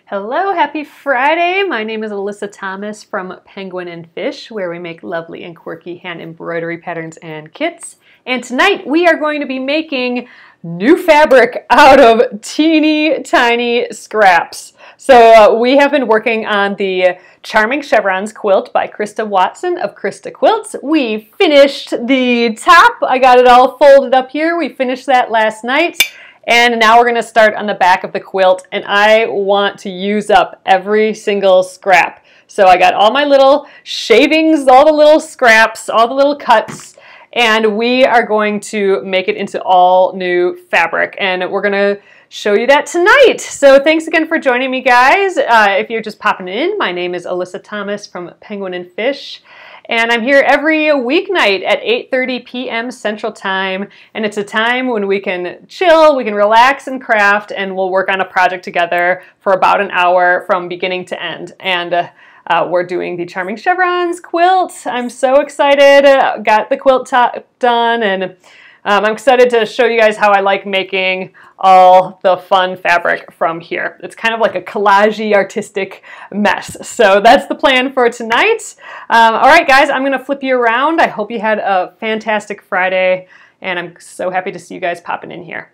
Hello, happy Friday. My name is Alyssa Thomas from Penguin and Fish, where we make lovely and quirky hand embroidery patterns and kits. And tonight we are going to be making new fabric out of teeny tiny scraps. So we have been working on the Charming Chevrons quilt by Krista Watson of Krista Quilts. We finished the top. I got it all folded up here. We finished that last night. And now we're going to start on the back of the quilt, and I want to use up every single scrap. So I got all my little shavings, all the little scraps, all the little cuts, and we are going to make it into all new fabric. And we're going to show you that tonight. So thanks again for joining me, guys. If you're just popping in, my name is Alyssa Thomas from Penguin and Fish. And I'm here every weeknight at 8:30 p.m. Central Time, and it's a time when we can chill, we can relax and craft, and we'll work on a project together for about an hour from beginning to end. And we're doing the Charming Chevrons quilt. I'm so excited. Got the quilt top done, and I'm excited to show you guys how I like making all the fun fabric from here. It's kind of like a collage-y artistic mess. So that's the plan for tonight. All right, guys, I'm going to flip you around. I hope you had a fantastic Friday, and I'm so happy to see you guys popping in here.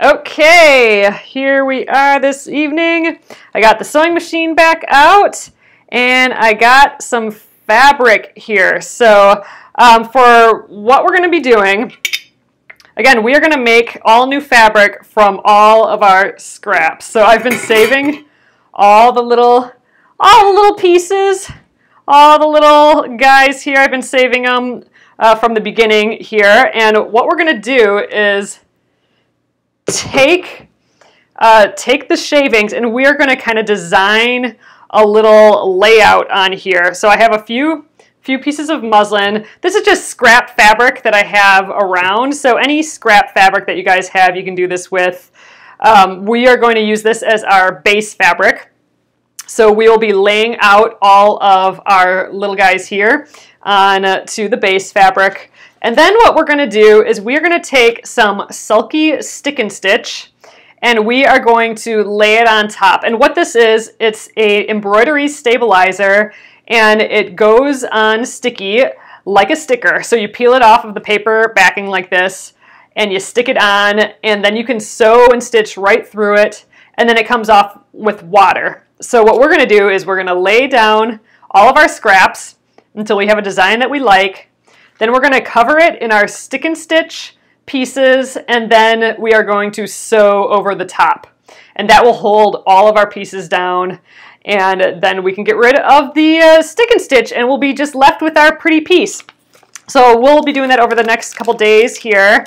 Okay, here we are this evening. I got the sewing machine back out, and I got some fabric here. So for what we're going to be doing, again, we are going to make all new fabric from all of our scraps. So I've been saving all the little pieces, all the little guys here. I've been saving them from the beginning here. And what we're going to do is take the shavings, and we are going to kind of design a little layout on here. So I have a few pieces of muslin. This is just scrap fabric that I have around. So any scrap fabric that you guys have, you can do this with. We are going to use this as our base fabric. So we will be laying out all of our little guys here on to the base fabric. And then what we're going to do is we are going to take some sulky stick and stitch, and we are going to lay it on top. And what this is, it's a embroidery stabilizer, and it goes on sticky like a sticker. So you peel it off of the paper backing like this, and you stick it on, and then you can sew and stitch right through it, and then it comes off with water. So what we're going to do is we're going to lay down all of our scraps until we have a design that we like. Then we're going to cover it in our stick and stitch pieces, and then we are going to sew over the top. And that will hold all of our pieces down. And then we can get rid of the stick and stitch, and we'll be just left with our pretty piece. So we'll be doing that over the next couple days here.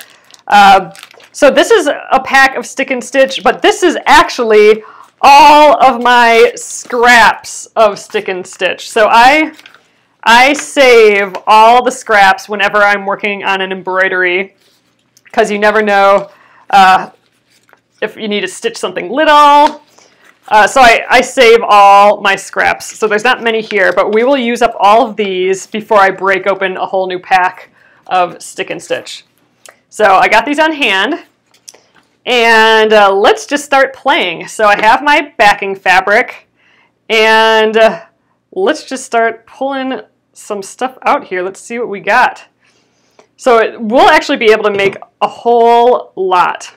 So this is a pack of stick and stitch, but this is actually all of my scraps of stick and stitch. So I save all the scraps whenever I'm working on an embroidery, because you never know if you need to stitch something little. So I save all my scraps. So there's not many here, but we will use up all of these before I break open a whole new pack of stick and stitch. So I got these on hand, and let's just start playing. So I have my backing fabric, and let's just start pulling some stuff out here. Let's see what we got. So we'll actually be able to make a whole lot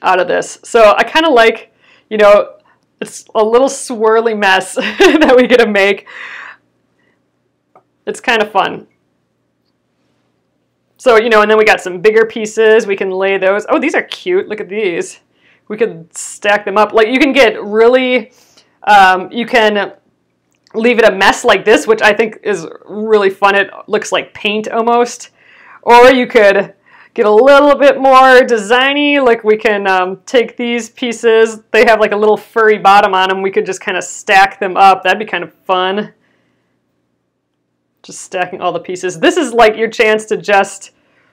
out of this. So I kind of like, you know, it's a little swirly mess that we get to make. It's kind of fun. So, you know, and then we got some bigger pieces. We can lay those. Oh, these are cute. Look at these. We could stack them up. Like, you can get really, you can leave it a mess like this, which I think is really fun. It looks like paint almost. Or you could get a little bit more designy, like we can take these pieces. They have like a little furry bottom on them. We could just kind of stack them up. That'd be kind of fun. Just stacking all the pieces. This is like your chance to just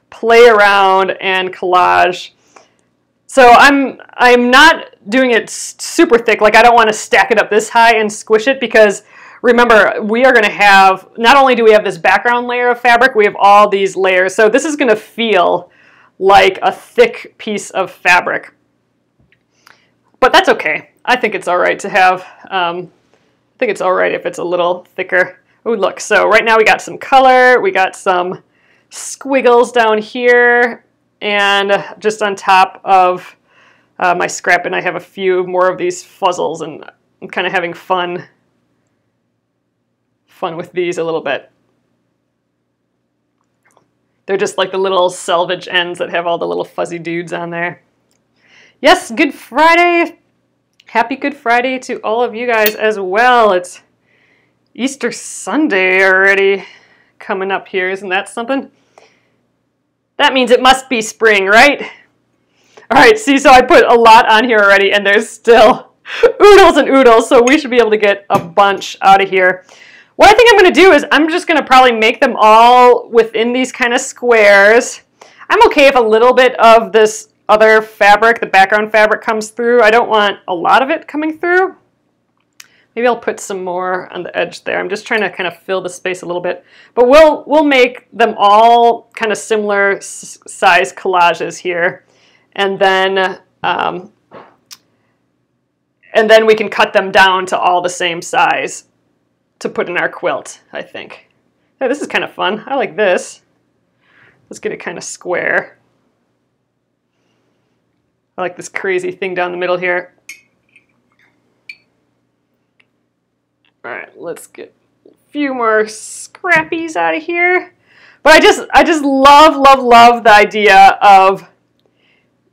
play around and collage. So I'm not doing it super thick. Like, I don't want to stack it up this high and squish it, because remember, we are going to have, not only do we have this background layer of fabric, we have all these layers. So this is going to feel like a thick piece of fabric. But that's okay. I think it's all right to have, I think it's all right if it's a little thicker. Oh, look, so right now we got some color, we got some squiggles down here, and just on top of my scrap, and I have a few more of these fuzzles, and I'm kind of having fun with these a little bit. They're just like the little selvage ends that have all the little fuzzy dudes on there. Yes, Good Friday. Happy Good Friday to all of you guys as well. It's Easter Sunday already coming up here. Isn't that something? That means it must be spring, right? All right, see, so I put a lot on here already, and there's still oodles and oodles, so we should be able to get a bunch out of here. What I think I'm going to do is I'm just going to probably make them all within these kind of squares. I'm okay if a little bit of this other fabric, the background fabric, comes through. I don't want a lot of it coming through. Maybe I'll put some more on the edge there. I'm just trying to kind of fill the space a little bit. But we'll make them all kind of similar size collages here. And then we can cut them down to all the same size to put in our quilt, I think. Yeah, this is kind of fun. I like this. Let's get it kind of square. I like this crazy thing down the middle here. All right, let's get a few more scrappies out of here. But I just love the idea of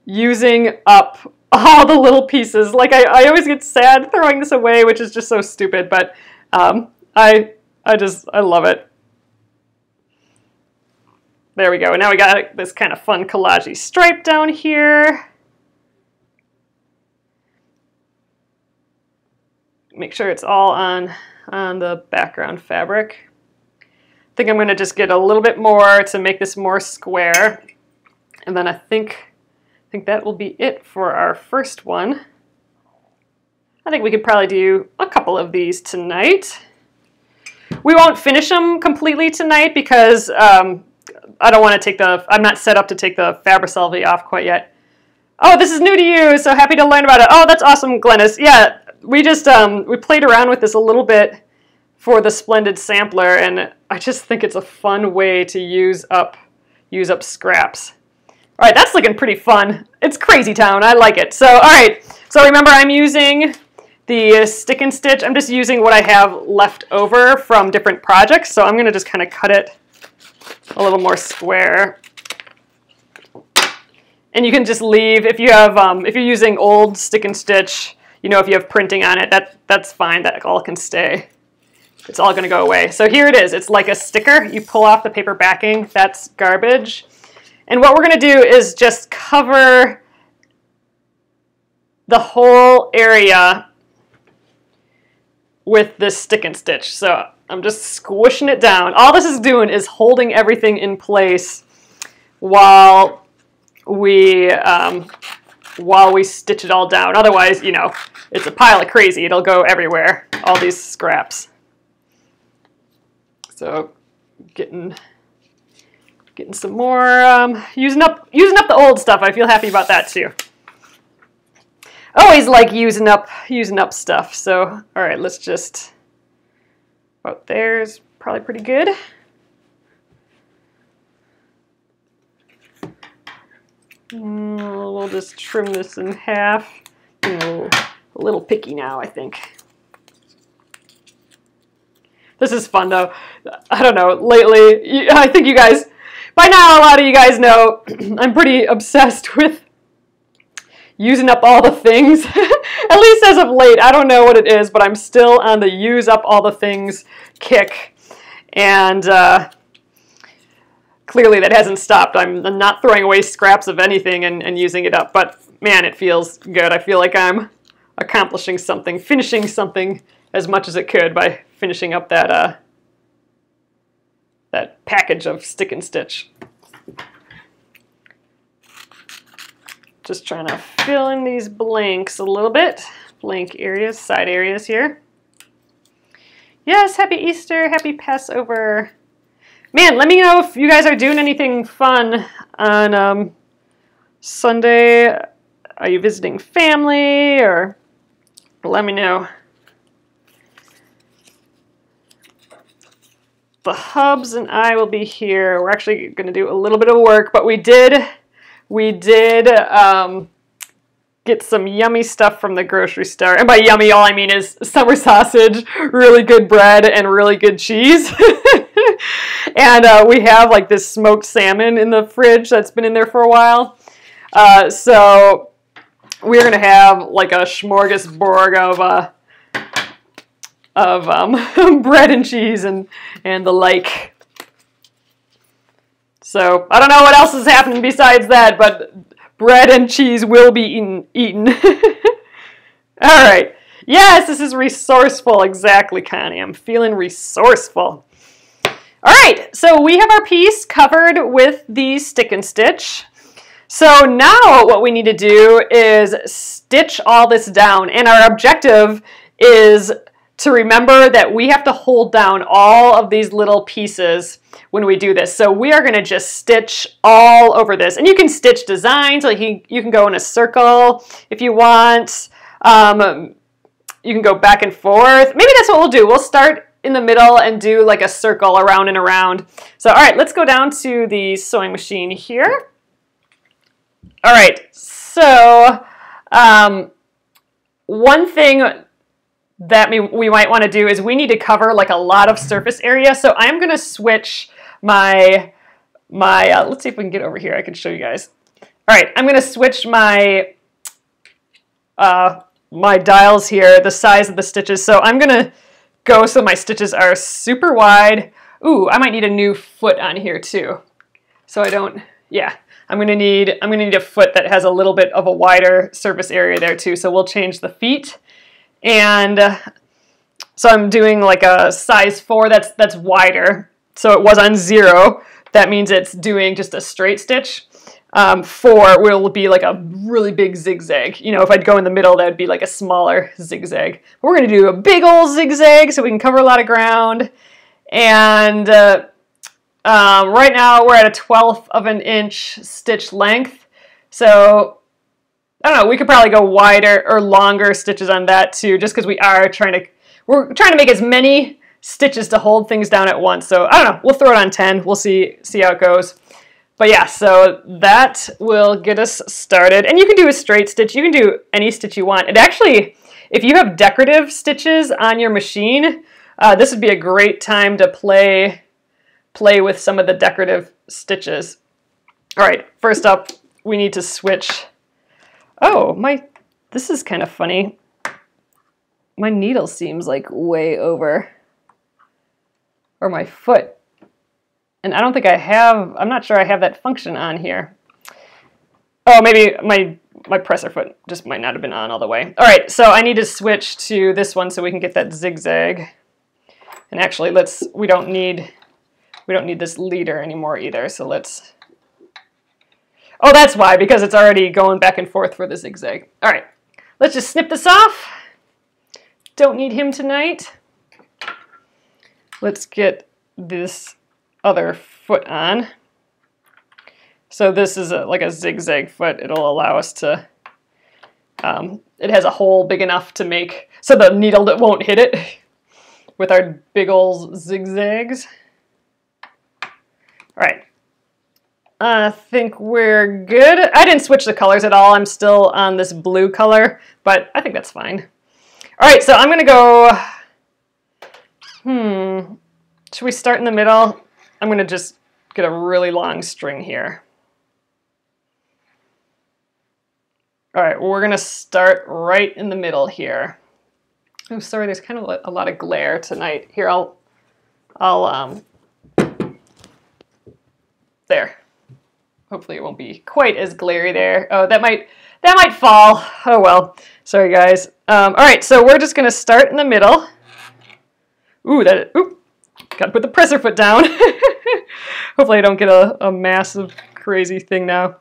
using up all the little pieces. Like I always get sad throwing this away, which is just so stupid, but I love it. There we go. And now we got this kind of fun collage-y stripe down here. Make sure it's all on the background fabric. I think I'm going to just get a little bit more to make this more square. And then I think that will be it for our first one. I think we could probably do a couple of these tonight. We won't finish them completely tonight because I don't want to take I'm not set up to take the Fabri-Selvi off quite yet. Oh, this is new to you, so happy to learn about it. Oh, that's awesome, Glennis. Yeah, we just we played around with this a little bit for the Splendid Sampler, and I just think it's a fun way to use up scraps. All right, that's looking pretty fun. It's Crazy Town. I like it. So, all right. So remember, I'm using the stick and stitch. I'm just using what I have left over from different projects. So I'm going to just kind of cut it a little more square. And you can just leave if you have if you're using old stick and stitch. You know, if you have printing on it, that's fine. That all can stay. It's all going to go away. So here it is. It's like a sticker. You pull off the paper backing. That's garbage. And what we're going to do is just cover the whole area with this stick and stitch. So I'm just squishing it down. All this is doing is holding everything in place while we stitch it all down. Otherwise, you know, it's a pile of crazy. It'll go everywhere, all these scraps. So getting some more, using up the old stuff. I feel happy about that too. Always like using up stuff. So, all right, let's just, about there's probably pretty good. We'll just trim this in half. A little picky now, I think. This is fun though. I don't know, lately, I think you guys, by now a lot of you guys know I'm pretty obsessed with using up all the things. At least as of late. I don't know what it is, but I'm still on the use up all the things kick. And clearly that hasn't stopped. I'm not throwing away scraps of anything and using it up. But man, it feels good. I feel like I'm accomplishing something, finishing something as much as it could by finishing up that that package of stick and stitch. Just trying to fill in these blanks a little bit. Blank areas, side areas here. Yes, happy Easter, happy Passover. Man, let me know if you guys are doing anything fun on Sunday. Are you visiting family, or let me know. The hubs and I will be here. We're actually going to do a little bit of work, but we did get some yummy stuff from the grocery store. And by yummy, all I mean is summer sausage, really good bread, and really good cheese. And we have like this smoked salmon in the fridge that's been in there for a while. So we're going to have like a smorgasbord of bread and cheese and the like. So I don't know what else is happening besides that, but bread and cheese will be eaten. All right. Yes, this is resourceful. Exactly, Connie. I'm feeling resourceful. All right. So we have our piece covered with the stick and stitch. So now what we need to do is stitch all this down. And our objective is to remember that we have to hold down all of these little pieces when we do this. So we are going to just stitch all over this. And you can stitch designs, like you can go in a circle if you want. You can go back and forth. Maybe that's what we'll do. We'll start in the middle and do like a circle around and around. So all right, let's go down to the sewing machine here. All right, so one thing that we might want to do is we need to cover like a lot of surface area. So I'm going to switch my let's see if we can get over here. I can show you guys. All right, I'm going to switch my my dials here, the size of the stitches. So I'm going to go so my stitches are super wide. Ooh, I might need a new foot on here too. So I don't, yeah. I'm gonna need a foot that has a little bit of a wider surface area there too. So we'll change the feet. And so I'm doing like a size 4 that's wider. So it was on 0. That means it's doing just a straight stitch. 4 will be like a really big zigzag. You know, if I'd go in the middle, that would be like a smaller zigzag. But we're going to do a big old zigzag so we can cover a lot of ground. And right now we're at a 1/12 of an inch stitch length. So I don't know, we could probably go wider or longer stitches on that too, just because we're trying to make as many stitches to hold things down at once. So I don't know, we'll throw it on 10. We'll see how it goes. But yeah, so that will get us started. And you can do a straight stitch. You can do any stitch you want. And actually, if you have decorative stitches on your machine, this would be a great time to play with some of the decorative stitches. All right, first up, we need to switch. Oh, this is kind of funny. My needle seems like way over, or my foot. And I don't think I'm not sure I have that function on here. Oh, maybe my presser foot just might not have been on all the way. All right, so I need to switch to this one so we can get that zigzag. And actually, we don't need this leader anymore either, so let's... Oh, that's why, because it's already going back and forth for the zigzag. All right, let's just snip this off. Don't need him tonight. Let's get this other foot on. So this is like a zigzag foot. It'll allow us to, it has a hole big enough to make, so the needle won't hit it with our big old zigzags. All right, I think we're good. I didn't switch the colors at all. I'm still on this blue color, but I think that's fine. All right, so I'm gonna go, should we start in the middle? I'm going to just get a really long string here. All right, we're going to start right in the middle here. Oh, sorry, there's kind of a lot of glare tonight. Here, there. Hopefully it won't be quite as glary there. Oh, that might fall. Oh well. Sorry, guys. All right, so we're just going to start in the middle. Ooh, got to put the presser foot down. Hopefully I don't get a massive crazy thing now. All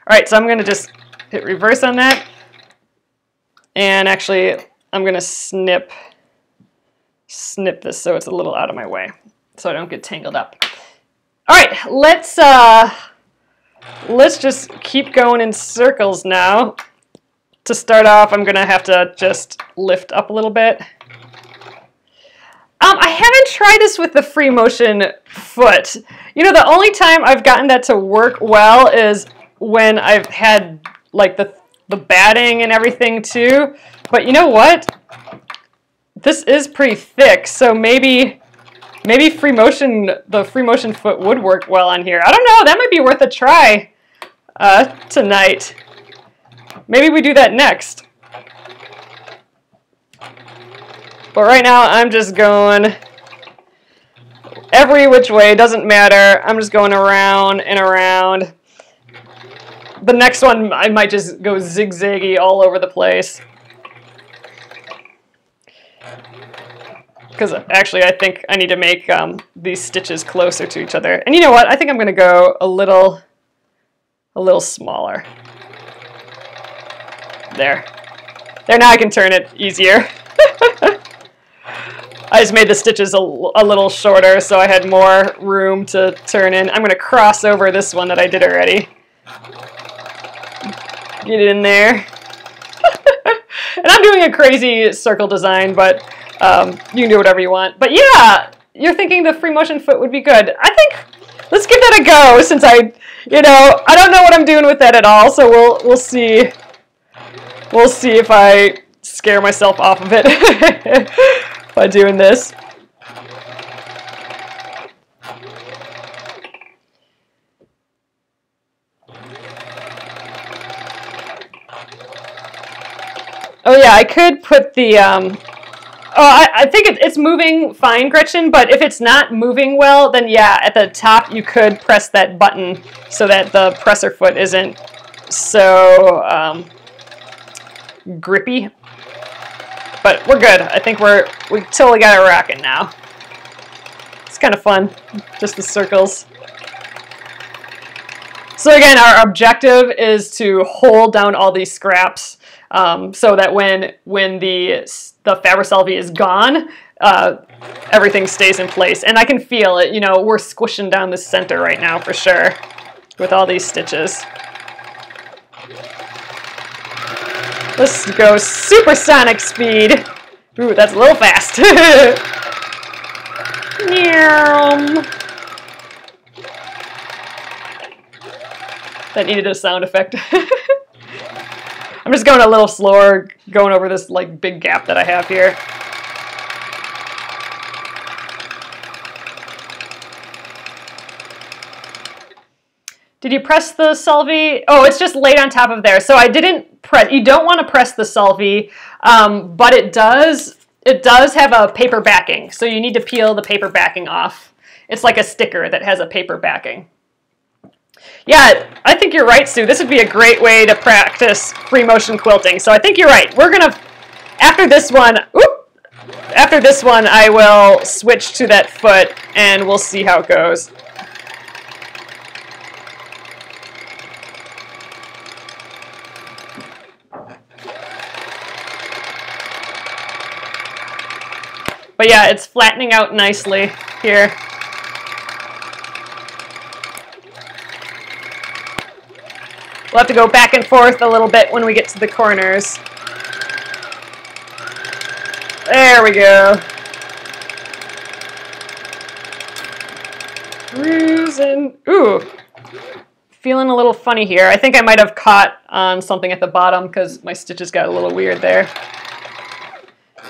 right, so I'm going to just hit reverse on that. And actually, I'm going to snip this so it's a little out of my way so I don't get tangled up. All right, let's let's just keep going in circles now. To start off, I'm gonna have to just lift up a little bit. I haven't tried this with the free motion foot. You know, the only time I've gotten that to work well is when I've had like the batting and everything too. But you know what? This is pretty thick, so maybe the free motion foot would work well on here. I don't know, that might be worth a try tonight. Maybe we do that next. But right now, I'm just going every which way, doesn't matter. I'm just going around and around. The next one, I might just go zigzaggy all over the place. Because actually, I think I need to make these stitches closer to each other. And you know what? I think I'm going to go a little smaller. There. There, now I can turn it easier. I just made the stitches a little shorter so I had more room to turn in. I'm going to cross over this one that I did already. Get it in there. And I'm doing a crazy circle design, but you can do whatever you want. But yeah, you're thinking the free motion foot would be good. I think let's give that a go since I don't know what I'm doing with that at all, so we'll see. We'll see if I scare myself off of it by doing this. Oh yeah, I could put the, I think it's moving fine, Gretchen, but if it's not moving well, then yeah, at the top you could press that button so that the presser foot isn't so grippy. But we're good. I think we totally got it rocking now. It's kind of fun, just the circles. So again, our objective is to hold down all these scraps so that when the Fabricelli is gone, everything stays in place. And I can feel it. You know, we're squishing down the center right now for sure with all these stitches. Let's go supersonic speed. Ooh, that's a little fast. That needed a sound effect. I'm just going a little slower, going over this like big gap that I have here. Did you press the Selvi? Oh, it's just laid on top of there. So I didn't press. You don't want to press the Selvi, but it does have a paper backing. So you need to peel the paper backing off. It's like a sticker that has a paper backing. Yeah, I think you're right, Sue. This would be a great way to practice free motion quilting. So I think you're right. We're gonna, after this one, I will switch to that foot and we'll see how it goes. But yeah, it's flattening out nicely here. We'll have to go back and forth a little bit when we get to the corners. There we go. Cruising. Ooh, feeling a little funny here. I think I might have caught on something at the bottom because my stitches got a little weird there.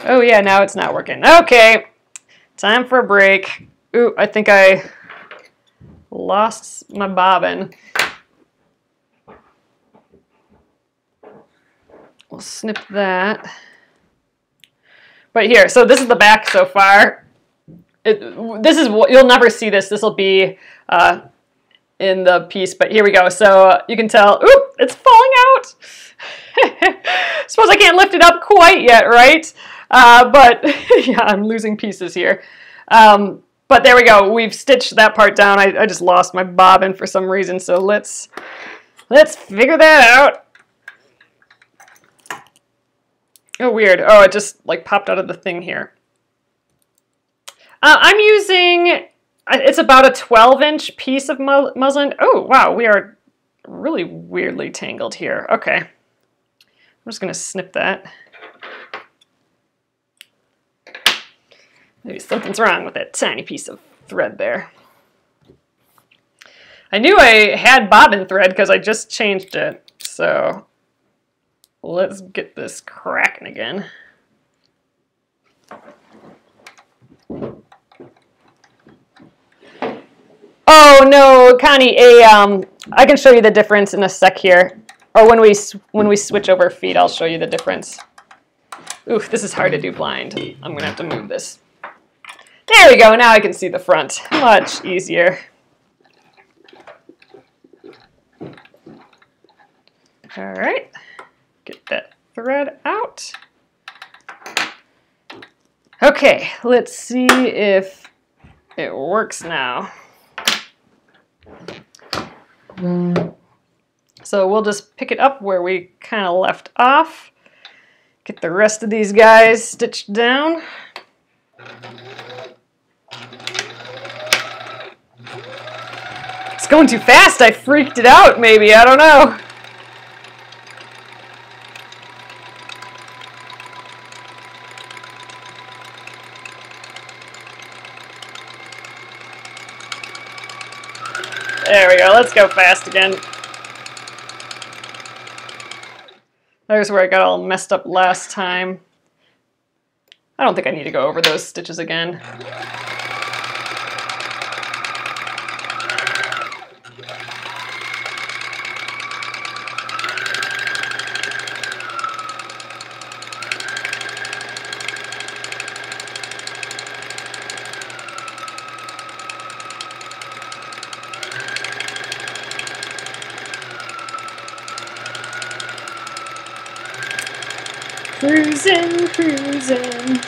Oh yeah, now it's not working. Okay, time for a break. Ooh, I think I lost my bobbin. We'll snip that. But here, so this is the back so far. This is, you'll never see this. This will be in the piece, but here we go. So you can tell, ooh, it's falling out. Suppose I can't lift it up quite yet, right? But yeah, I'm losing pieces here. But there we go. We've stitched that part down. I just lost my bobbin for some reason. So let's figure that out. Oh, weird. Oh, it just like popped out of the thing here. I'm using, it's about a 12-inch piece of muslin. Oh, wow, we are really weirdly tangled here. Okay, I'm just gonna snip that. Maybe something's wrong with that tiny piece of thread there. I knew I had bobbin thread because I just changed it. So let's get this cracking again. Oh no, Connie, I can show you the difference in a sec here. Or when we switch over feet, I'll show you the difference. Oof, this is hard to do blind. I'm gonna have to move this. There we go, now I can see the front. Much easier. All right, get that thread out. Okay, let's see if it works now. So we'll just pick it up where we kind of left off. Get the rest of these guys stitched down. It's going too fast. I freaked it out, maybe. I don't know. There we go. Let's go fast again. There's where I got all messed up last time. I don't think I need to go over those stitches again. Cruising, cruising.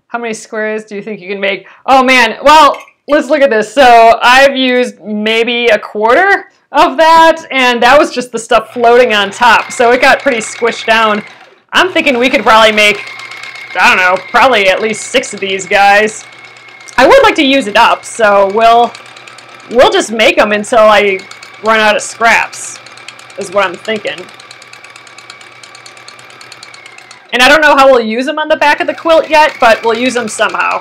How many squares do you think you can make? Oh man, well, let's look at this. So I've used maybe a quarter of that, and that was just the stuff floating on top. So it got pretty squished down. I'm thinking we could probably make, I don't know, probably at least 6 of these guys. I would like to use it up, so we'll just make them until I run out of scraps, is what I'm thinking. And I don't know how we'll use them on the back of the quilt yet, but we'll use them somehow.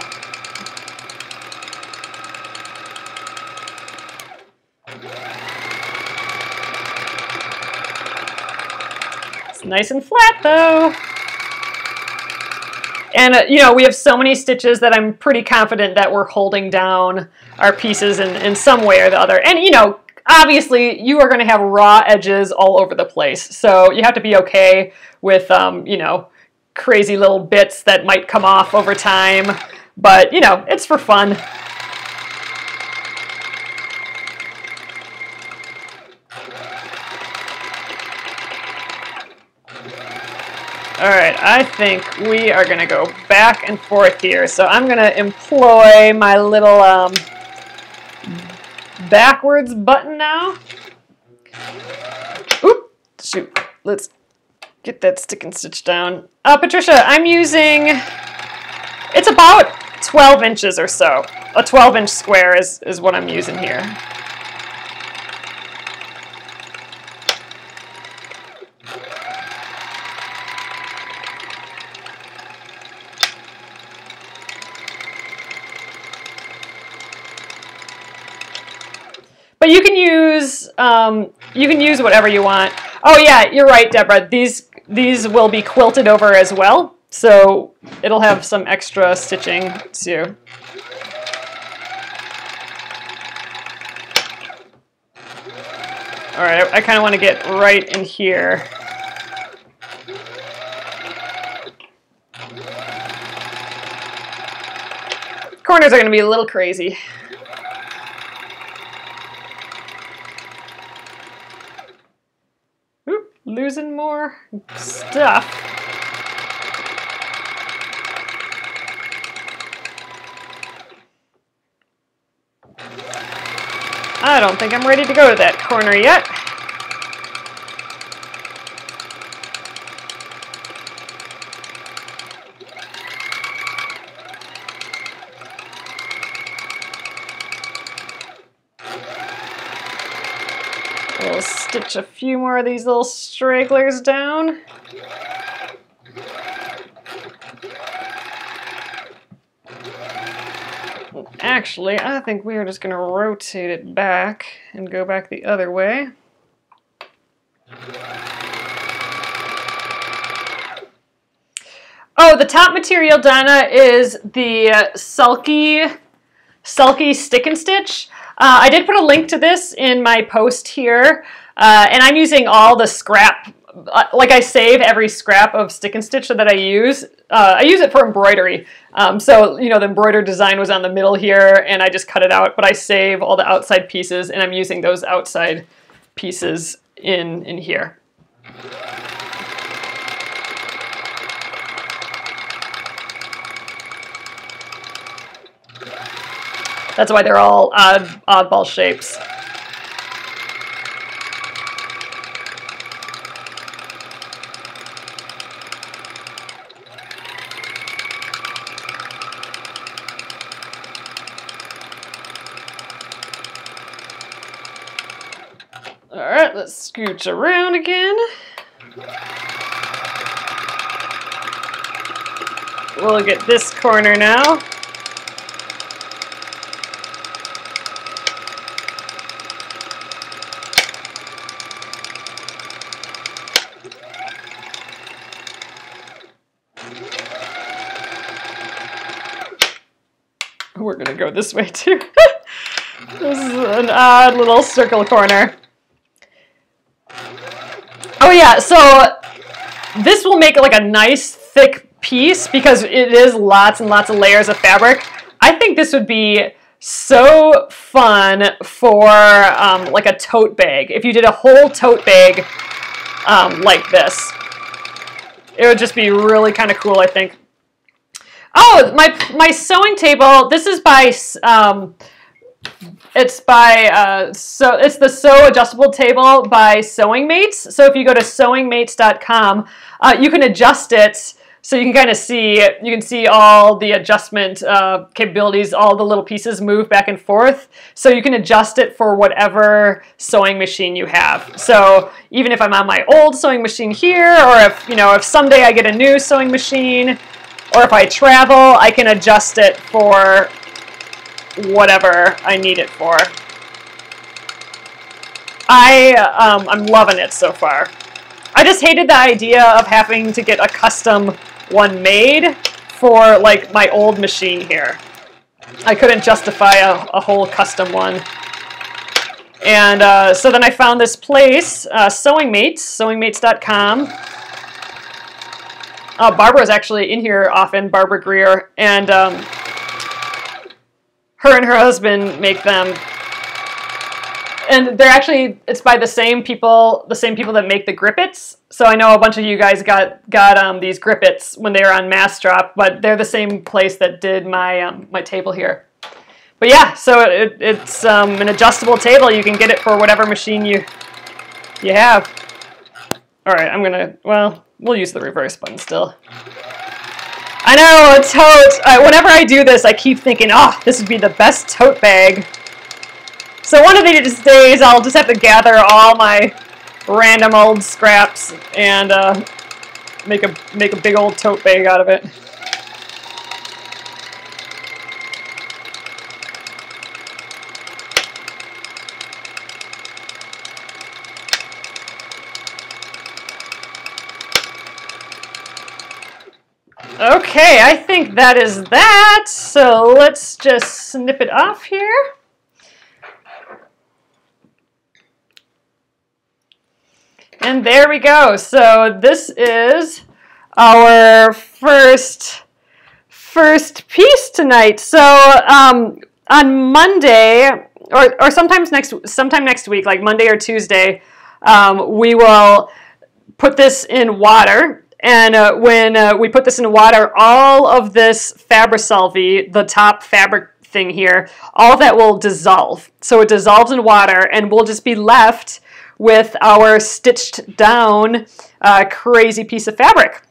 It's nice and flat, though. And, you know, we have so many stitches that I'm pretty confident that we're holding down our pieces in some way or the other. And, you know, obviously you are going to have raw edges all over the place. So you have to be okay with, you know, crazy little bits that might come off over time. But, you know, it's for fun. All right, I think we are going to go back and forth here. So I'm going to employ my little backwards button now. Oop, shoot. Let's get that stick and stitch down. Patricia, I'm using, it's about 12 inches or so. A 12-inch square is what I'm using here. But you can use whatever you want. Oh yeah, you're right, Deborah. These will be quilted over as well, so it'll have some extra stitching too. All right, I kind of want to get right in here. Corners are going to be a little crazy. Losing more stuff. I don't think I'm ready to go to that corner yet. we'll stitch a few more of these little stragglers down. Actually, I think we are just going to rotate it back and go back the other way. Oh, the top material, Donna, is the sulky stick and stitch. I did put a link to this in my post here, and I'm using all the scrap. Like I save every scrap of stick and stitch that I use. I use it for embroidery. So, you know, the embroidered design was on the middle here, and I just cut it out, but I save all the outside pieces, and I'm using those outside pieces in here. That's why they're all oddball shapes. All right, let's scooch around again. We'll get this corner now. We're going to go this way too. This is an odd little circle corner. Oh yeah, so this will make it like a nice thick piece because it is lots and lots of layers of fabric. I think this would be so fun for like a tote bag. If you did a whole tote bag like this, it would just be really kind of cool, I think. Oh, my sewing table. This is by it's the Sew Adjustable Table by Sewing Mates. So if you go to sewingmates.com, you can adjust it so you can kind of see. You can see all the adjustment capabilities. All the little pieces move back and forth, so you can adjust it for whatever sewing machine you have. So even if I'm on my old sewing machine here, or if someday I get a new sewing machine, or if I travel, I can adjust it for whatever I need it for. I'm loving it so far. I just hated the idea of having to get a custom one made for like my old machine here. I couldn't justify a whole custom one. And so then I found this place, Sewing Mates, sewingmates.com. Barbara's actually in here often, Barbara Greer, and her and her husband make them. And they're actually, it's by the same people that make the grippets. So I know a bunch of you guys got these grippets when they were on Mass Drop, but they're the same place that did my my table here. But yeah, so it's an adjustable table. You can get it for whatever machine you have. All right, we'll use the reverse button still. I know, tote. Whenever I do this, I keep thinking, oh, this would be the best tote bag. So one of these days, I'll just have to gather all my random old scraps and make a big old tote bag out of it. Okay, I think that is that. So let's just snip it off here. And there we go. So this is our first piece tonight. So on Monday, or sometime next week, like Monday or Tuesday, we will put this in water. And when we put this in water, all of this Fabricelvi, the top fabric thing here, all of that will dissolve. So it dissolves in water, and we'll just be left with our stitched down crazy piece of fabric.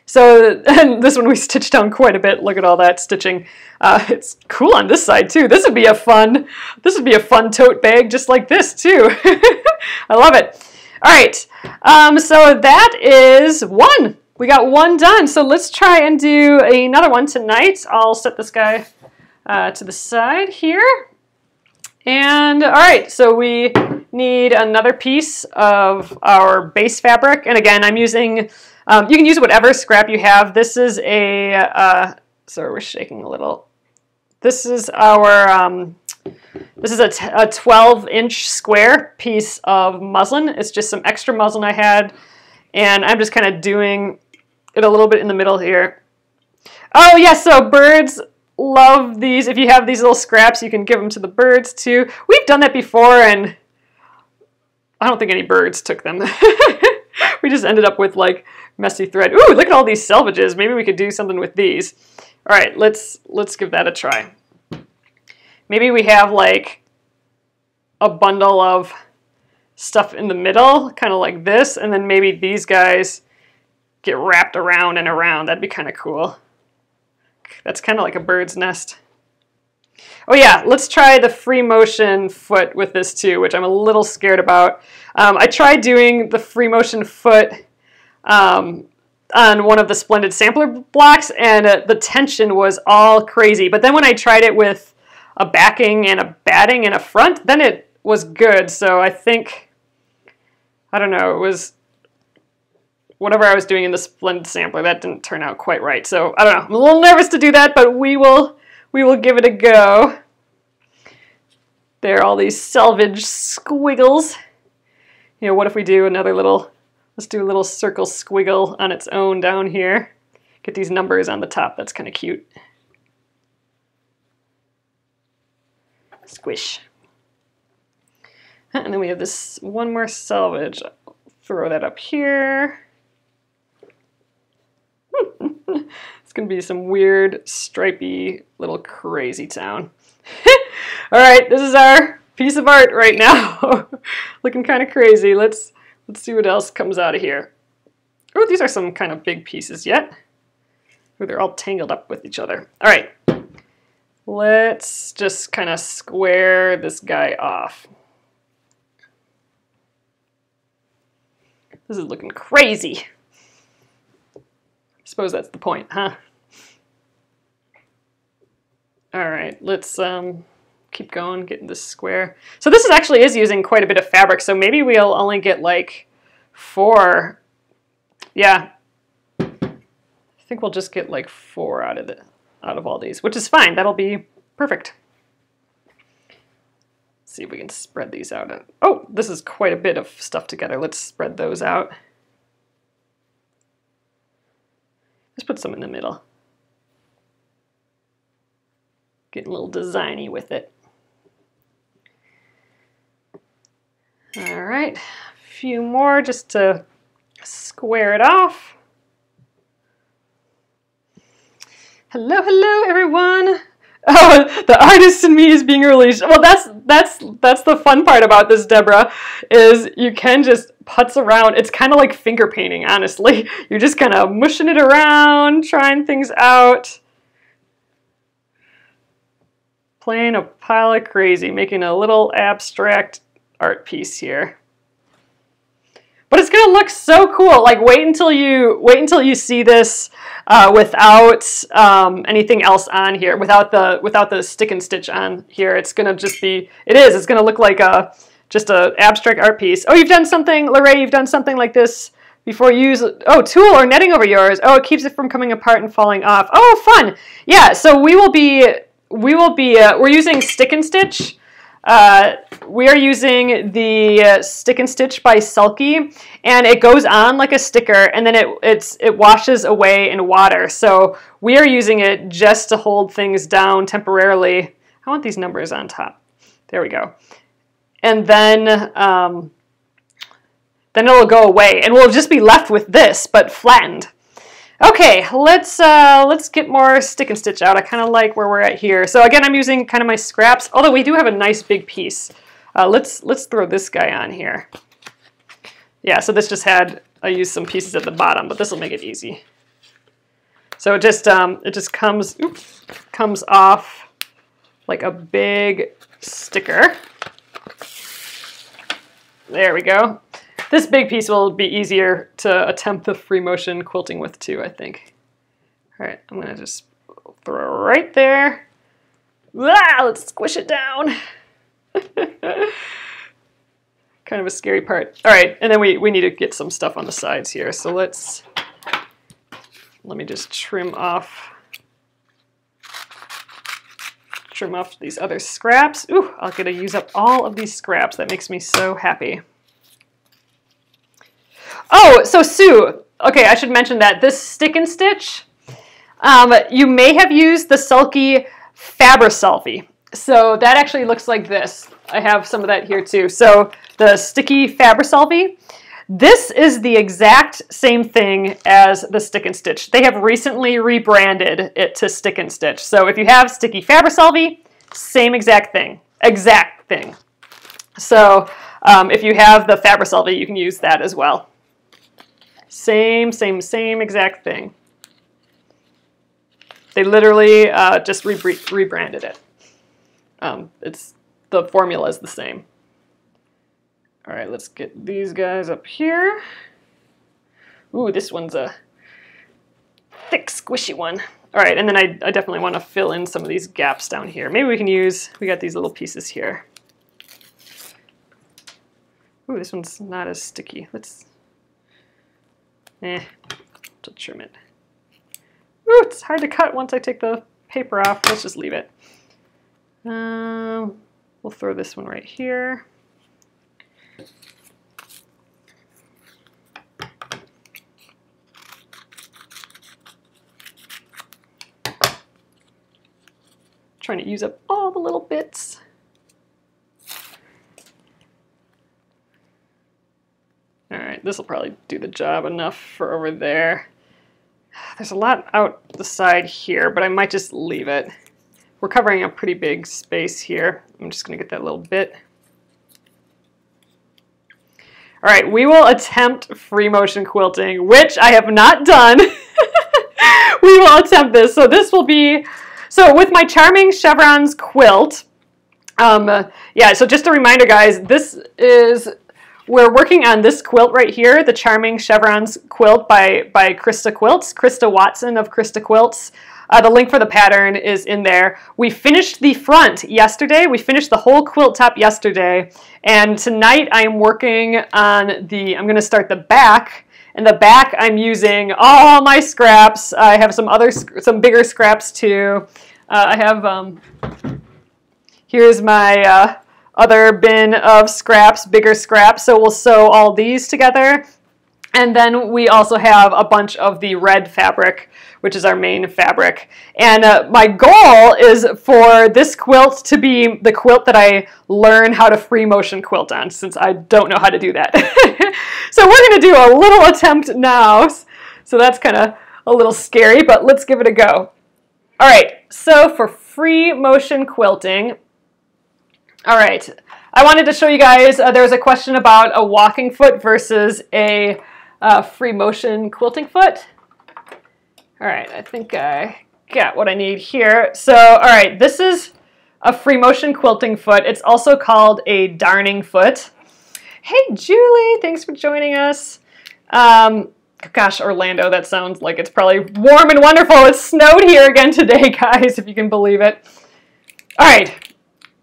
So and this one we stitched down quite a bit. Look at all that stitching. It's cool on this side too. This would be a fun tote bag just like this too. I love it. All right, so that is one. We got one done. So let's try and do another one tonight. I'll set this guy to the side here. And all right, so we need another piece of our base fabric. And again, I'm using, you can use whatever scrap you have. This is a, sorry, we're shaking a little. This is our, this is a 12-inch square piece of muslin. It's just some extra muslin I had. And I'm just kind of doing it a little bit in the middle here. Oh yeah, so birds love these. If you have these little scraps, you can give them to the birds too. We've done that before and I don't think any birds took them. We just ended up with like messy thread. Ooh, look at all these selvages. Maybe we could do something with these. All right, let's give that a try. Maybe we have like a bundle of stuff in the middle, kind of like this, and then maybe these guys get wrapped around and around. That'd be kind of cool. That's kind of like a bird's nest. Oh yeah, let's try the free motion foot with this too, which I'm a little scared about. I tried doing the free motion foot on one of the Splendid sampler blocks, and the tension was all crazy. But then when I tried it with a backing and a batting and a front, then it was good. So I think, I don't know, it was whatever I was doing in the Splendid sampler, that didn't turn out quite right. So I don't know, I'm a little nervous to do that, but we will give it a go. There are all these selvage squiggles. You know, what if we do another little, let's do a little circle squiggle on its own down here. Get these numbers on the top, that's kind of cute. Squish. And then we have this one more selvage. I'll throw that up here. It's going to be some weird, stripy, little crazy town. All right, this is our piece of art right now. Looking kind of crazy. Let's see what else comes out of here. Oh, these are some kind of big pieces yet. Oh, they're all tangled up with each other. All right, let's just kind of square this guy off. This is looking crazy. I suppose that's the point, huh? All right, let's keep going, getting this square. So this actually is using quite a bit of fabric, so maybe we'll only get like 4. Yeah, I think we'll just get like 4 out of all these, which is fine. That'll be perfect. Let's see if we can spread these out. Oh, this is quite a bit of stuff together. Let's spread those out. Let's put some in the middle. Getting a little designy with it. All right, a few more just to square it off. Hello, hello, everyone. Oh, the artist in me is being released. Well, that's the fun part about this, Deborah, is you can just putz around. It's kind of like finger painting, honestly. You're just kind of mushing it around, trying things out. Playing a pile of crazy, making a little abstract art piece here. But it's gonna look so cool. Like wait until you see this without anything else on here, without the stick and stitch on here. It's gonna just be, it's gonna look like just a abstract art piece. Oh, you've done something, Lorraine, you've done something like this before. You use, oh, tulle or netting over yours. Oh, it keeps it from coming apart and falling off. Oh, fun. Yeah, so we're using stick and stitch. We are using the Stick and Stitch by Sulky, and it goes on like a sticker, and then it washes away in water. So we are using it just to hold things down temporarily. I want these numbers on top. There we go. And then it'll go away, and we'll just be left with this, but flattened. Okay, let's get more stick and stitch out. I kind of like where we're at here. So again, I'm using kind of my scraps, although we do have a nice big piece. Let's throw this guy on here. Yeah, so this just had, I used some pieces at the bottom, but this will make it easy. So it just comes off like a big sticker. There we go. This big piece will be easier to attempt the free motion quilting with too, I think. All right, I'm gonna just throw it right there. Ah, let's squish it down. Kind of a scary part. All right, and then we need to get some stuff on the sides here. So let me just trim off these other scraps. Ooh, I'll get to use up all of these scraps. That makes me so happy. Oh, so Sue, okay, I should mention that this stick and stitch, you may have used the Sulky Fabri-Selfie. So that actually looks like this. I have some of that here too. So the sticky Fabri-Selfie, this is the exact same thing as the stick and stitch. They have recently rebranded it to stick and stitch. So if you have sticky Fabri-Selfie, same exact thing. So if you have the Fabri-Selfie, you can use that as well. Same exact thing. They literally just rebranded it. The formula is the same. All right, let's get these guys up here. Ooh, this one's a thick, squishy one. All right, and then I definitely want to fill in some of these gaps down here. Maybe we can use, we got these little pieces here. Ooh, this one's not as sticky. Let's trim it. Ooh, it's hard to cut once I take the paper off. Let's just leave it. We'll throw this one right here. Trying to use up all the little bits. All right, this will probably do the job enough for over there. There's a lot out the side here, but I might just leave it. We're covering a pretty big space here. I'm just gonna get that little bit. All right, we will attempt free motion quilting, which I have not done. We will attempt this. So this will be, so with my Charming Chevrons quilt, yeah, so just a reminder guys, we're working on this quilt right here, the Charming Chevrons quilt by Krista Quilts, Krista Watson of Krista Quilts. The link for the pattern is in there. We finished the front yesterday. We finished the whole quilt top yesterday. And tonight I'm working on I'm going to start the back. In the back I'm using all my scraps. I have some bigger scraps too. I have, here's my other bin of scraps, bigger scraps. So we'll sew all these together. And then we also have a bunch of the red fabric, which is our main fabric. And my goal is for this quilt to be the quilt that I learn how to free motion quilt on, since I don't know how to do that. So we're going to do a little attempt now. So that's kind of a little scary, but let's give it a go. All right, so for free motion quilting, all right, I wanted to show you guys, there was a question about a walking foot versus a free motion quilting foot. All right, I think I got what I need here. So, all right, this is a free motion quilting foot. It's also called a darning foot. Hey, Julie, thanks for joining us. Gosh, Orlando, that sounds like it's probably warm and wonderful. It snowed here again today, guys, if you can believe it. All right,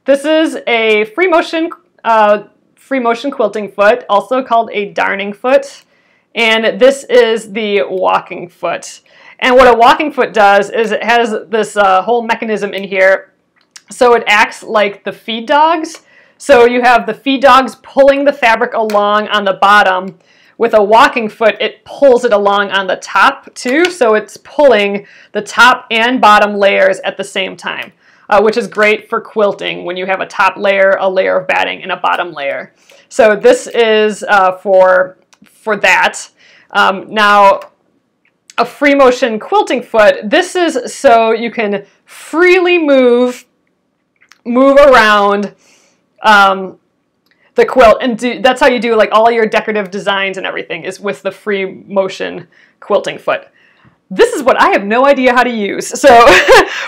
this is a free motion quilting foot, also called a darning foot. And this is the walking foot. And what a walking foot does is it has this whole mechanism in here. So it acts like the feed dogs. So you have the feed dogs pulling the fabric along on the bottom. With a walking foot, it pulls it along on the top too. So it's pulling the top and bottom layers at the same time, which is great for quilting when you have a top layer, a layer of batting, and a bottom layer. So this is for that. Now, a free motion quilting foot, this is so you can freely move around the quilt, and that's how you do like all your decorative designs and everything is with the free motion quilting foot. this is what I have no idea how to use. So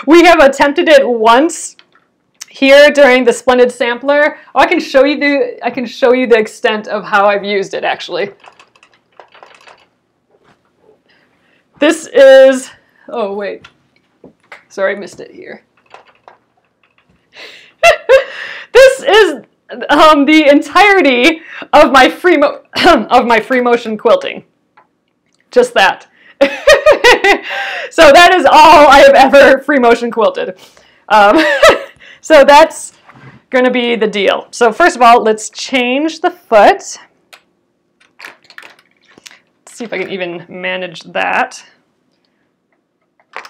we have attempted it once here during the Splendid Sampler. Oh, I can show you the extent of how I've used it actually. This is, oh wait, sorry, I missed it here. This is the entirety of my free motion quilting. Just that. So that is all I have ever free motion quilted. So that's going to be the deal. So first of all, let's change the foot. Let's see if I can even manage that. All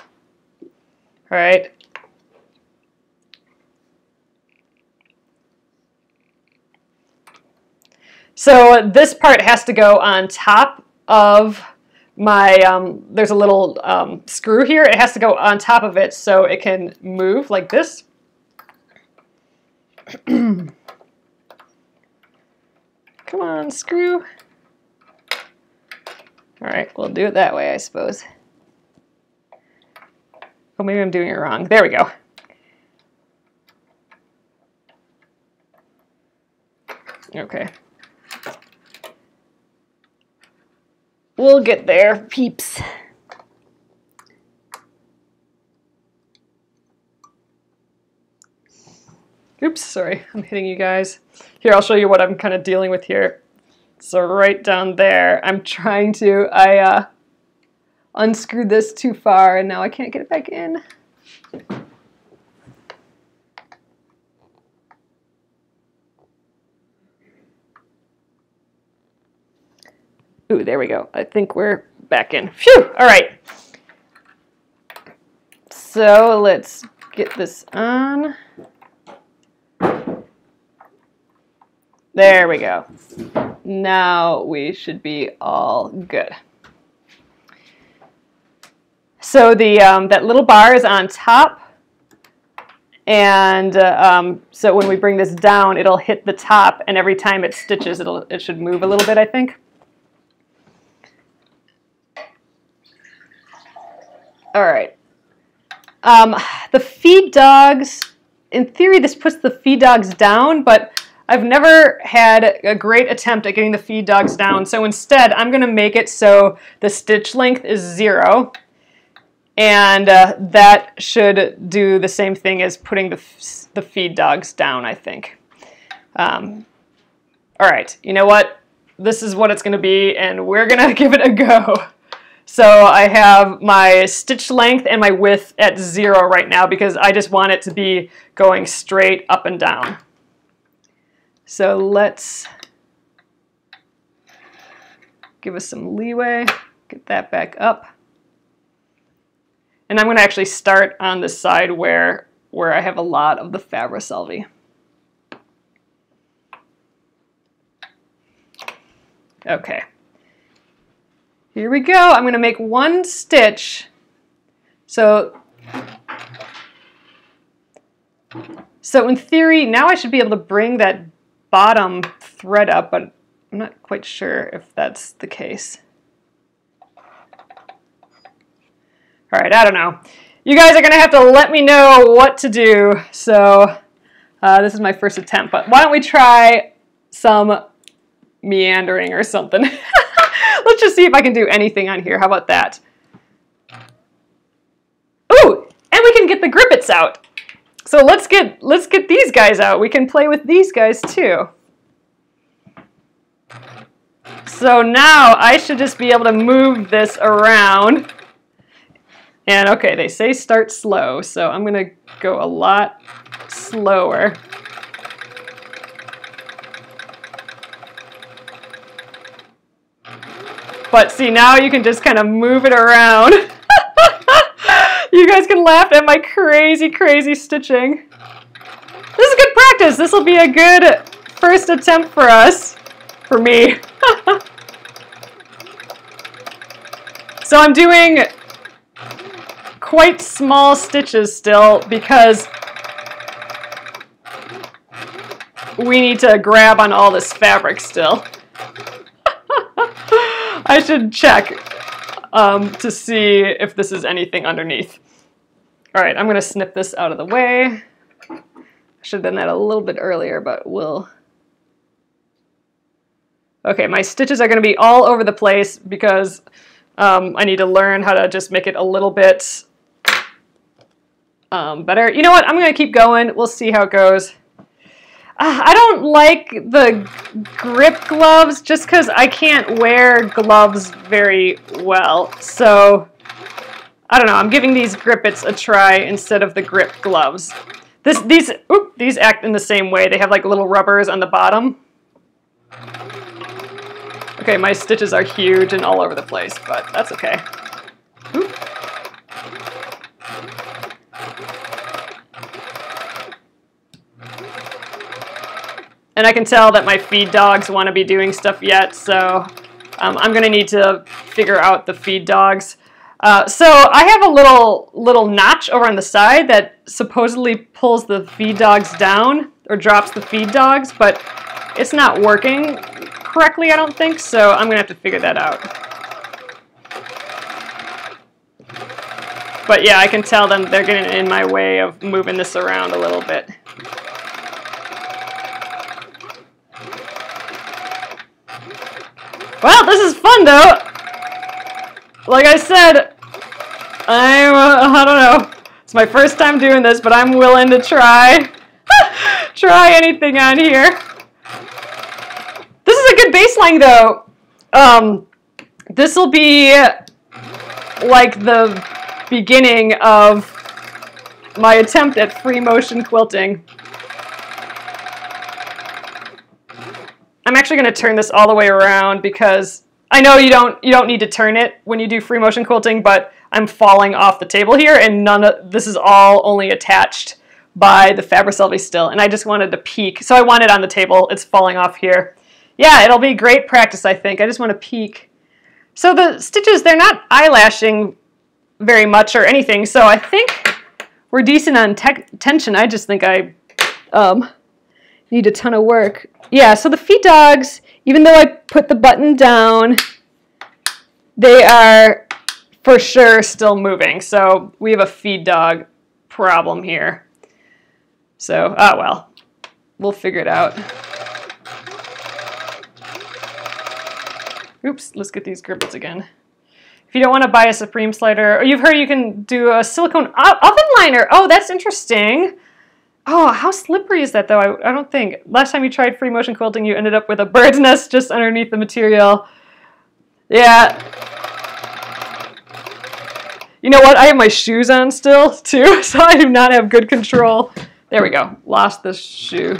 right. So this part has to go on top of my, there's a little screw here. It has to go on top of it so it can move like this. Come on, screw. All right, we'll do it that way, I suppose. Oh, maybe I'm doing it wrong. There we go. Okay. We'll get there, peeps. Oops, sorry, I'm hitting you guys. Here, I'll show you what I'm kind of dealing with here. So right down there, I'm trying to, I unscrewed this too far and now I can't get it back in. Ooh, there we go. I think we're back in. Phew! All right. So let's get this on. There we go. Now we should be all good. So the that little bar is on top, and so when we bring this down, it'll hit the top, and every time it stitches, it should move a little bit, I think. All right. The feed dogs, in theory, this puts the feed dogs down, but I've never had a great attempt at getting the feed dogs down. So instead, I'm going to make it so the stitch length is 0. And that should do the same thing as putting the feed dogs down, I think. All right, you know what? This is what it's going to be, and we're going to give it a go. So I have my stitch length and my width at 0 right now because I just want it to be going straight up and down. So let's give us some leeway, get that back up. And I'm going to actually start on the side where I have a lot of the Fabra-Selvi. Okay. Here we go. I'm going to make one stitch. So in theory, now I should be able to bring that bottom thread up, but I'm not quite sure if that's the case. All right, I don't know. You guys are going to have to let me know what to do. So this is my first attempt, but why don't we try some meandering or something? Let's just see if I can do anything on here. How about that? Ooh, and we can get the grippets out. So let's get these guys out. We can play with these guys too. So now I should just be able to move this around. And okay, they say start slow, so I'm gonna go a lot slower. But see, now you can just kind of move it around. You guys can laugh at my crazy, crazy stitching. This is good practice. This will be a good first attempt for us, for me. So I'm doing quite small stitches still because we need to grab on all this fabric still. I should check. to see if this is anything underneath. All right, I'm going to snip this out of the way. I should have done that a little bit earlier, but we'll... Okay, my stitches are going to be all over the place because I need to learn how to just make it a little bit better. You know what? I'm going to keep going. We'll see how it goes. I don't like the grip gloves just because I can't wear gloves very well. So, I don't know. I'm giving these grippets a try instead of the grip gloves. These act in the same way. They have like little rubbers on the bottom. Okay, my stitches are huge and all over the place, but that's okay. Oop. And I can tell that my feed dogs want to be doing stuff yet, so I'm going to need to figure out the feed dogs. So I have a little notch over on the side that supposedly pulls the feed dogs down, or drops the feed dogs, but it's not working correctly, I don't think, so I'm going to have to figure that out. But yeah, I can tell them they're getting in my way of moving this around a little bit. Well, this is fun, though. Like I said, I don't know. It's my first time doing this, but I'm willing to try. Try anything on here. This is a good baseline, though. This will be like the beginning of my attempt at free motion quilting. I'm actually going to turn this all the way around because I know you don't need to turn it when you do free motion quilting, but I'm falling off the table here, and this is all only attached by the Fabri-Selvi still, and I just wanted to peek. So I want it on the table. It's falling off here. Yeah, it'll be great practice, I think. I just want to peek. So the stitches, they're not eyelashing very much or anything, so I think we're decent on tension. I just think I need a ton of work. Yeah, so the feed dogs, even though I put the button down, they are for sure still moving. So we have a feed dog problem here. So, well, we'll figure it out. Oops, let's get these grippets again. If you don't want to buy a Supreme slider, or you've heard you can do a silicone oven liner. Oh, that's interesting. Oh, how slippery is that, though? I don't think. Last time you tried free motion quilting, you ended up with a bird's nest just underneath the material. Yeah. You know what? I have my shoes on still, too, so I do not have good control. There we go. Lost the shoe.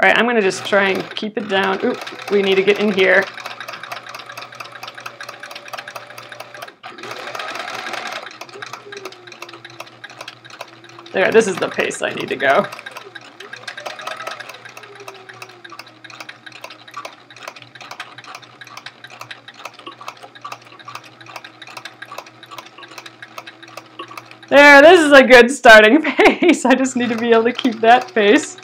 All right, I'm going to just try and keep it down. Oop, we need to get in here. There, this is the pace I need to go. There, this is a good starting pace. I just need to be able to keep that pace.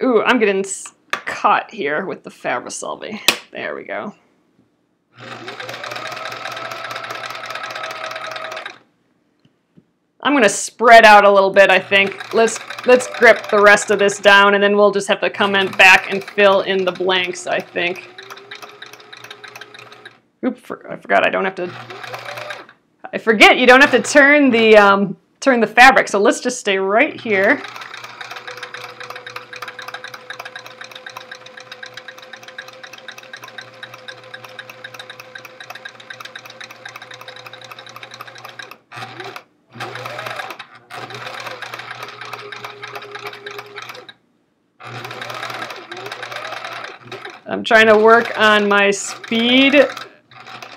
Ooh, I'm getting caught here with the Fabri-Selvi. There we go. I'm going to spread out a little bit, I think. Let's grip the rest of this down, and then we'll just have to come in back and fill in the blanks, I think. Oop, I forgot I don't have to... I forget you don't have to turn the fabric, so let's just stay right here. I'm trying to work on my speed,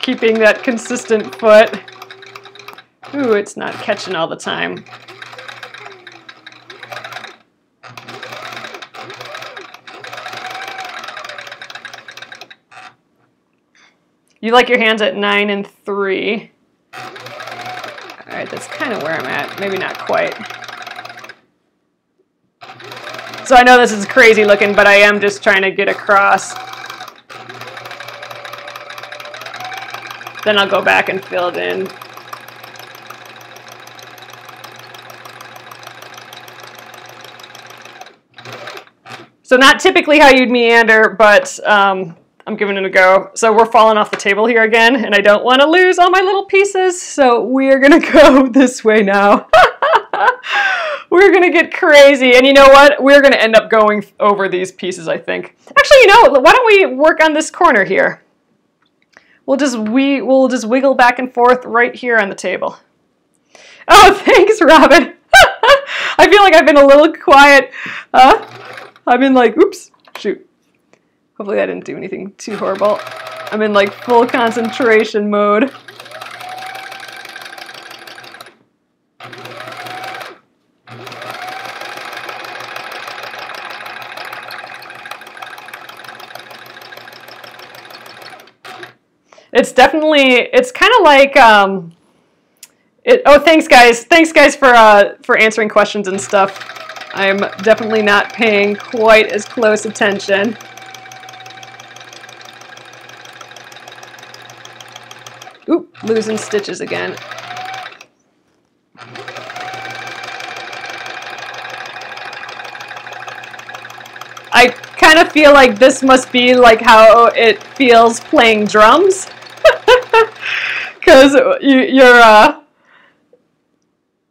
keeping that consistent foot. Ooh, it's not catching all the time. You like your hands at 9 and 3. All right, that's kind of where I'm at. Maybe not quite. So I know this is crazy looking, but I am just trying to get across. Then I'll go back and fill it in. So not typically how you'd meander, but I'm giving it a go. So we're falling off the table here again, and I don't want to lose all my little pieces, so we're going to go this way now. We're going to get crazy, and you know what? We're going to end up going over these pieces, I think. Actually, you know, why don't we work on this corner here? We'll just wiggle back and forth right here on the table. Oh, thanks, Robin. I feel like I've been a little quiet. I've been like, oops, shoot. Hopefully I didn't do anything too horrible. I'm in like full concentration mode. It's definitely, it's kind of like, oh, thanks guys. Thanks guys for answering questions and stuff. I'm definitely not paying quite as close attention. Oop, losing stitches again. I kind of feel like this must be like how it feels playing drums. Because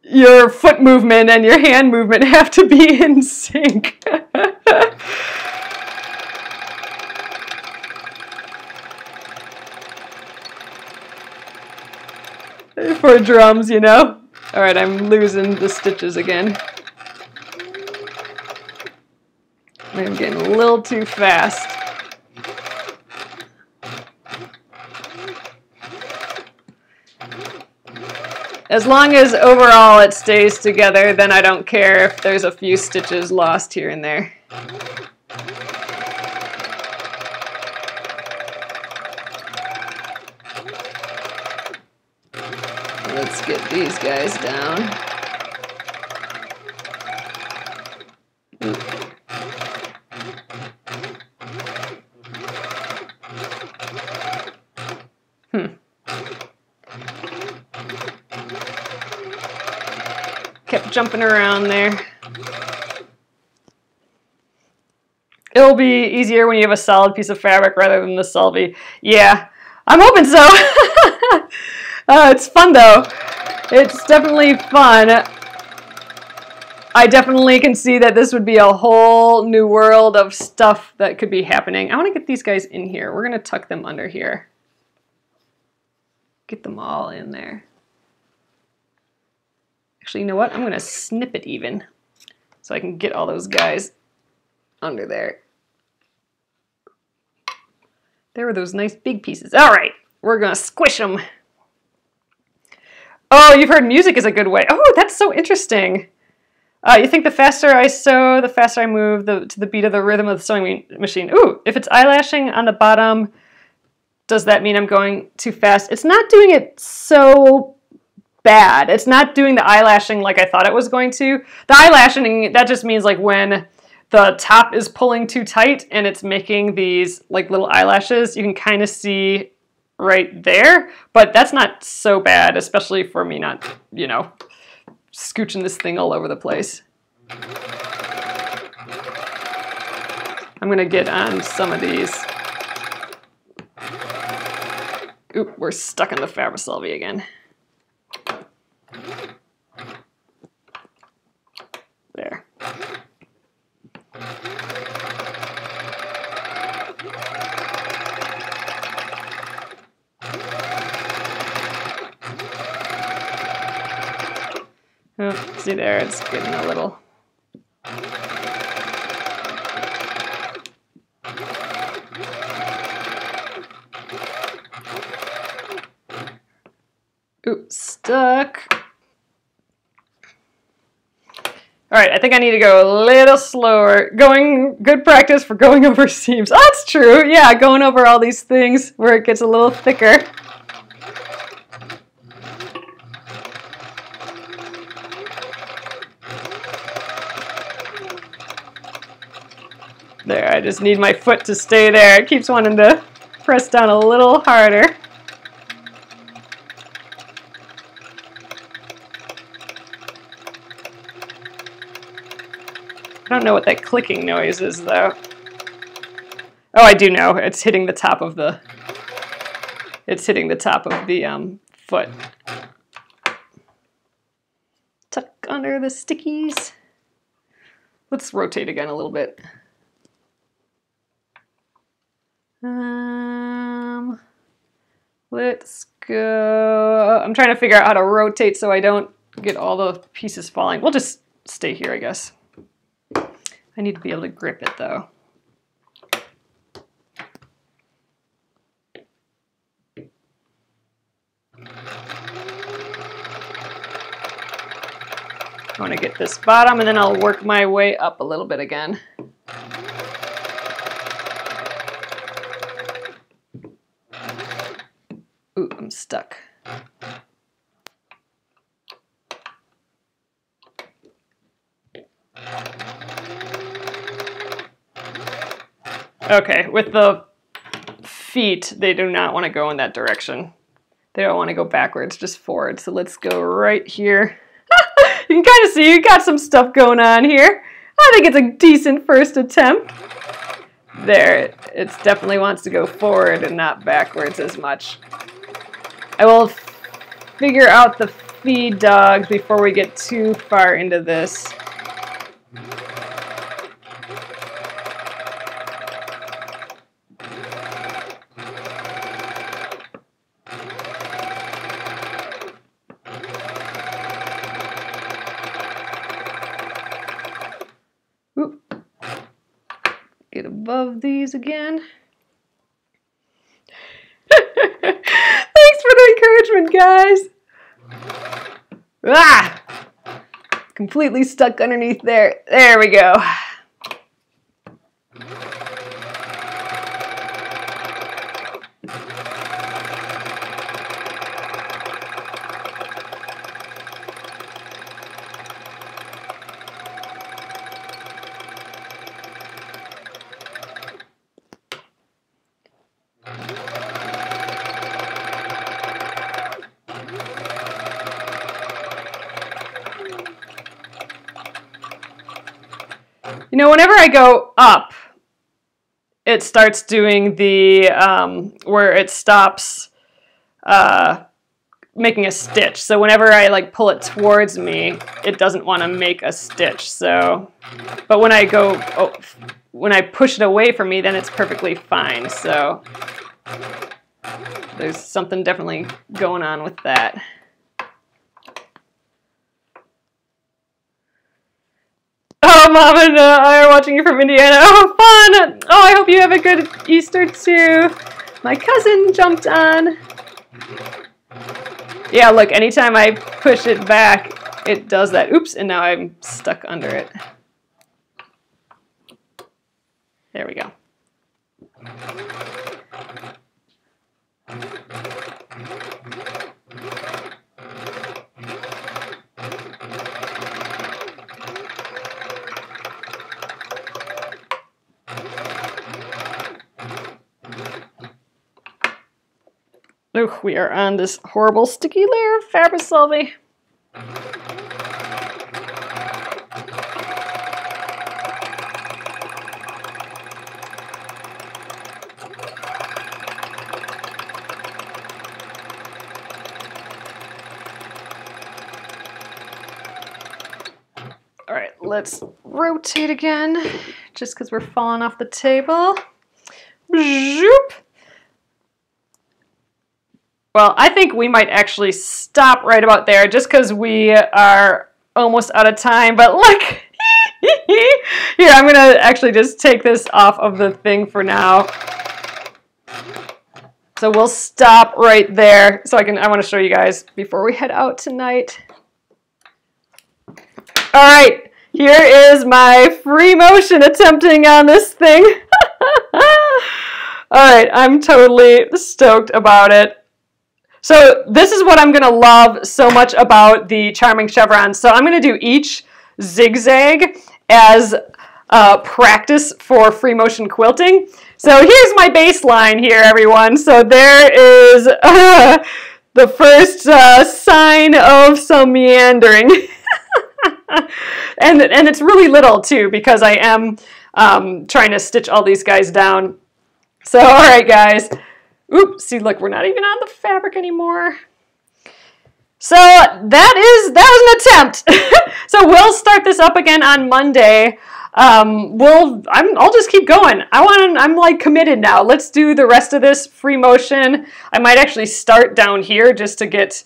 your foot movement and your hand movement have to be in sync. For drums, you know? All right, I'm losing the stitches again. I'm getting a little too fast. As long as overall it stays together, then I don't care if there's a few stitches lost here and there. Let's get these guys down. Kept jumping around there. It'll be easier when you have a solid piece of fabric rather than the Selvy. Yeah, I'm hoping so. It's fun though. It's definitely fun. I definitely can see that this would be a whole new world of stuff that could be happening. I want to get these guys in here. We're going to tuck them under here. Get them all in there. Actually, you know what? I'm going to snip it even so I can get all those guys under there. There were those nice big pieces. All right, we're going to squish them. Oh, you've heard music is a good way. Oh, that's so interesting. You think the faster I sew, the faster I move to the beat of the rhythm of the sewing machine. Ooh, if it's eyelashing on the bottom, does that mean I'm going too fast? It's not doing it so bad. It's not doing the eyelashing like I thought it was going to. The eyelashing, that just means like when the top is pulling too tight and it's making these like little eyelashes. You can kind of see right there, but that's not so bad, especially for me not, you know, scooching this thing all over the place. I'm gonna get on some of these. Oop, we're stuck in the fabric Selvy again. There. Oh, see there, it's getting a little. Oops, stuck. All right, I think I need to go a little slower. Good practice for going over seams. Oh, that's true. Yeah, going over all these things where it gets a little thicker. There, I just need my foot to stay there. It keeps wanting to press down a little harder. I don't know what that clicking noise is, though. Oh, I do know. It's hitting the top of the. It's hitting the top of the foot. Tuck under the stickies. Let's rotate again a little bit. Let's go. I'm trying to figure out how to rotate so I don't get all the pieces falling. We'll just stay here, I guess. I need to be able to grip it, though. I want to get this bottom, and then I'll work my way up a little bit again. Ooh, I'm stuck. Okay, with the feet, they do not want to go in that direction. They don't want to go backwards, just forward. So let's go right here. You can kind of see you got some stuff going on here. I think it's a decent first attempt. There, it definitely wants to go forward and not backwards as much. I will figure out the feed dogs before we get too far into this. Get above these again. Thanks for the encouragement, guys. Ah! Completely stuck underneath there. There we go. You know, whenever I go up, it starts doing the, where it stops making a stitch. So whenever I like pull it towards me, it doesn't want to make a stitch. So, but when I go, when I push it away from me, then it's perfectly fine. So there's something definitely going on with that. Oh, Mom and I are watching you from Indiana. Oh, fun! Oh, I hope you have a good Easter, too. My cousin jumped on. Yeah, look, anytime I push it back, it does that. Oops, and now I'm stuck under it. There we go. Oh, we are on this horrible sticky layer of Fabrisolve. All right, let's rotate again, just because we're falling off the table. Zoop. Well, I think we might actually stop right about there just because we are almost out of time. But look, here, I'm going to actually just take this off of the thing for now. So we'll stop right there. So I want to show you guys before we head out tonight. All right, Here is my free motion attempting on this thing. All right, I'm totally stoked about it. So this is what I'm going to love so much about the Charming Chevrons. So I'm going to do each zigzag as practice for free motion quilting. So here's my baseline here, everyone. So there is the first sign of some meandering. and it's really little too, because I am trying to stitch all these guys down. So all right, guys. Oops, see, look, we're not even on the fabric anymore. So that was an attempt. So we'll start this up again on Monday. I'll just keep going. I'm like committed now. Let's do the rest of this free motion. I might actually start down here just to get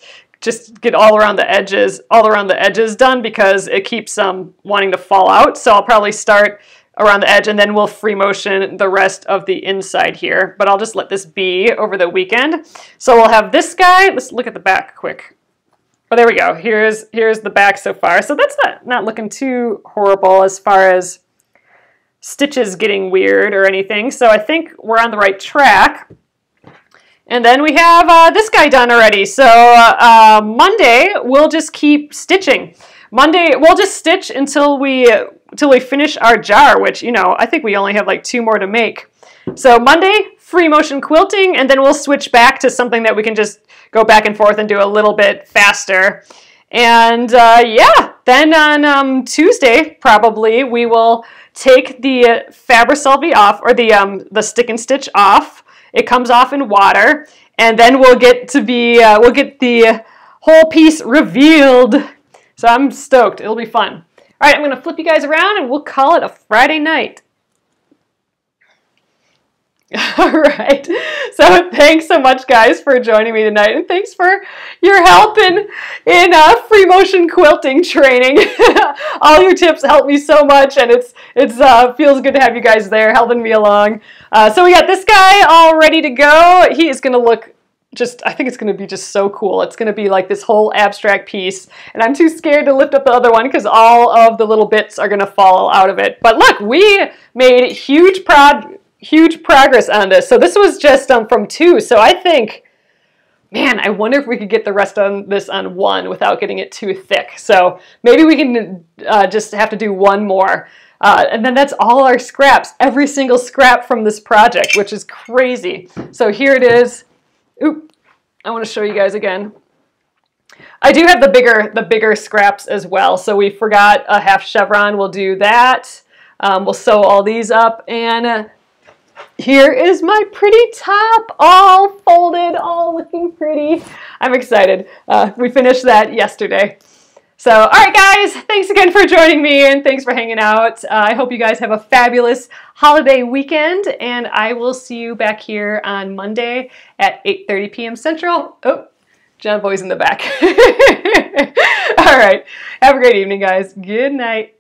all around the edges done, because it keeps wanting to fall out. So I'll probably start around the edge, and then we'll free motion the rest of the inside here. But I'll just let this be over the weekend. So we'll have this guy. Let's look at the back quick. Oh, there we go. Here's the back so far. So that's not looking too horrible as far as stitches getting weird or anything. So I think we're on the right track. And then we have this guy done already. So Monday, we'll just keep stitching. Monday, we'll just stitch until we finish our jar, which, you know, I think we only have like 2 more to make. So Monday, free motion quilting, and then we'll switch back to something that we can just go back and forth and do a little bit faster. And yeah, then on Tuesday, probably, we will take the Fabri-Solvi off, or the stick and stitch off. It comes off in water, and then we'll get the whole piece revealed. So I'm stoked. It'll be fun. All right, I'm going to flip you guys around, and we'll call it a Friday night. All right. So thanks so much, guys, for joining me tonight, and thanks for your help in free motion quilting training. All your tips help me so much, and it feels good to have you guys there helping me along. So we got this guy all ready to go. He is going to look I think it's going to be just so cool. It's going to be like this whole abstract piece, and I'm too scared to lift up the other one because all of the little bits are going to fall out of it. But look, we made huge progress on this. So this was just from 2. So I think, man, I wonder if we could get the rest of this on 1 without getting it too thick. So maybe we can just have to do 1 more. And then that's all our scraps, every single scrap from this project, which is crazy. So here it is. Oop, I want to show you guys again. I do have the bigger scraps as well. So we forgot a half chevron. We'll do that. We'll sew all these up, and here is my pretty top, all folded, all looking pretty. I'm excited. We finished that yesterday. So, all right, guys, thanks again for joining me, and thanks for hanging out. I hope you guys have a fabulous holiday weekend, and I will see you back here on Monday at 8:30 p.m. Central. Oh, John Boy's in the back. All right, have a great evening, guys. Good night.